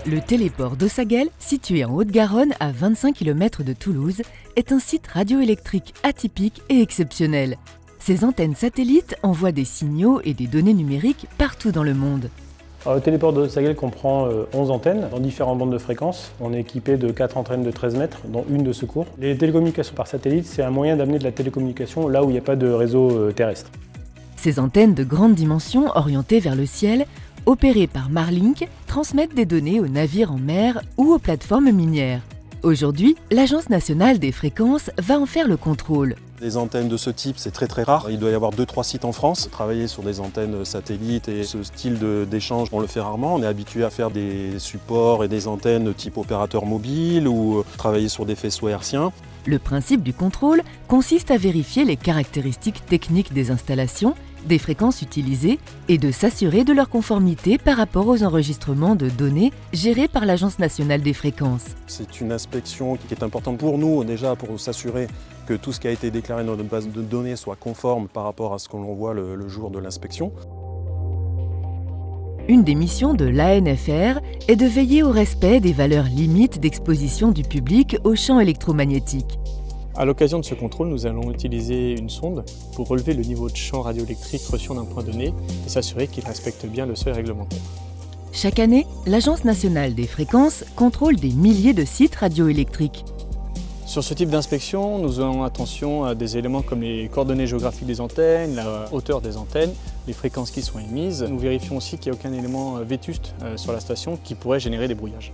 Le téléport d'Ossaguel, situé en Haute-Garonne à 25 km de Toulouse, est un site radioélectrique atypique et exceptionnel. Ses antennes satellites envoient des signaux et des données numériques partout dans le monde. Alors, le téléport d'Ossaguel comprend 11 antennes dans différentes bandes de fréquences. On est équipé de 4 antennes de 13 mètres, dont une de secours. Les télécommunications par satellite, c'est un moyen d'amener de la télécommunication là où il n'y a pas de réseau terrestre. Ces antennes de grande dimension orientées vers le ciel, opérées par Marlink, transmettent des données aux navires en mer ou aux plateformes minières. Aujourd'hui, l'Agence nationale des fréquences va en faire le contrôle. Des antennes de ce type, c'est très rare. Il doit y avoir 2-3 sites en France. Travailler sur des antennes satellites et ce style d'échange, on le fait rarement. On est habitué à faire des supports et des antennes type opérateur mobile ou travailler sur des faisceaux hertziens. Le principe du contrôle consiste à vérifier les caractéristiques techniques des installations, des fréquences utilisées et de s'assurer de leur conformité par rapport aux enregistrements de données gérés par l'Agence nationale des fréquences. C'est une inspection qui est importante pour nous, déjà pour s'assurer que tout ce qui a été déclaré dans notre base de données soit conforme par rapport à ce que l'on voit le jour de l'inspection. Une des missions de l'ANFR est de veiller au respect des valeurs limites d'exposition du public aux champs électromagnétiques. À l'occasion de ce contrôle, nous allons utiliser une sonde pour relever le niveau de champ radioélectrique reçu d'un point donné et s'assurer qu'il respecte bien le seuil réglementaire. Chaque année, l'Agence nationale des fréquences contrôle des milliers de sites radioélectriques. Sur ce type d'inspection, nous faisons attention à des éléments comme les coordonnées géographiques des antennes, la hauteur des antennes, les fréquences qui sont émises. Nous vérifions aussi qu'il n'y a aucun élément vétuste sur la station qui pourrait générer des brouillages.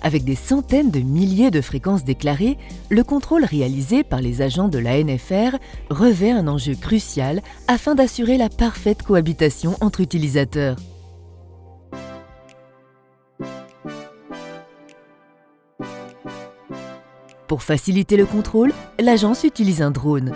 Avec des centaines de milliers de fréquences déclarées, le contrôle réalisé par les agents de l'ANFR revêt un enjeu crucial afin d'assurer la parfaite cohabitation entre utilisateurs. Pour faciliter le contrôle, l'agence utilise un drone.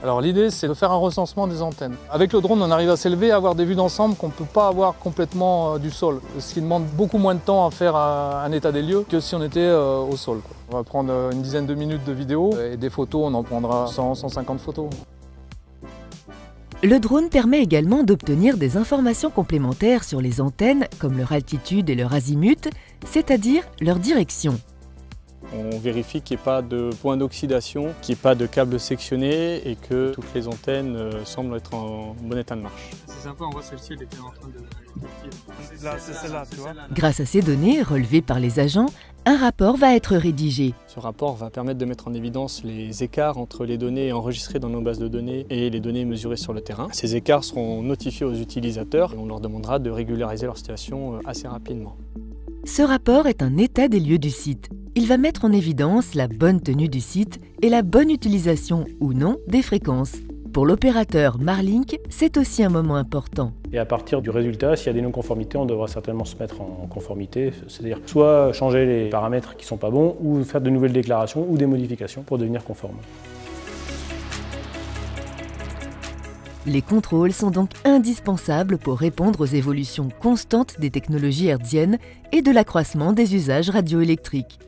Alors l'idée, c'est de faire un recensement des antennes. Avec le drone, on arrive à s'élever, à avoir des vues d'ensemble qu'on ne peut pas avoir complètement du sol, ce qui demande beaucoup moins de temps à faire un état des lieux que si on était au sol. On va prendre une dizaine de minutes de vidéo et des photos, on en prendra 100-150 photos. Le drone permet également d'obtenir des informations complémentaires sur les antennes, comme leur altitude et leur azimut, c'est-à-dire leur direction. On vérifie qu'il n'y ait pas de point d'oxydation, qu'il n'y ait pas de câbles sectionnés et que toutes les antennes semblent être en bon état de marche. C'est sympa, on voit celle-ci, elle était en train de... C'est celle-là, tu vois. Grâce à ces données relevées par les agents, un rapport va être rédigé. Ce rapport va permettre de mettre en évidence les écarts entre les données enregistrées dans nos bases de données et les données mesurées sur le terrain. Ces écarts seront notifiés aux utilisateurs et on leur demandera de régulariser leur situation assez rapidement. Ce rapport est un état des lieux du site. Il va mettre en évidence la bonne tenue du site et la bonne utilisation ou non des fréquences. Pour l'opérateur Marlink, c'est aussi un moment important. Et à partir du résultat, s'il y a des non-conformités, on devra certainement se mettre en conformité, c'est-à-dire soit changer les paramètres qui ne sont pas bons, ou faire de nouvelles déclarations ou des modifications pour devenir conforme. Les contrôles sont donc indispensables pour répondre aux évolutions constantes des technologies hertziennes et de l'accroissement des usages radioélectriques.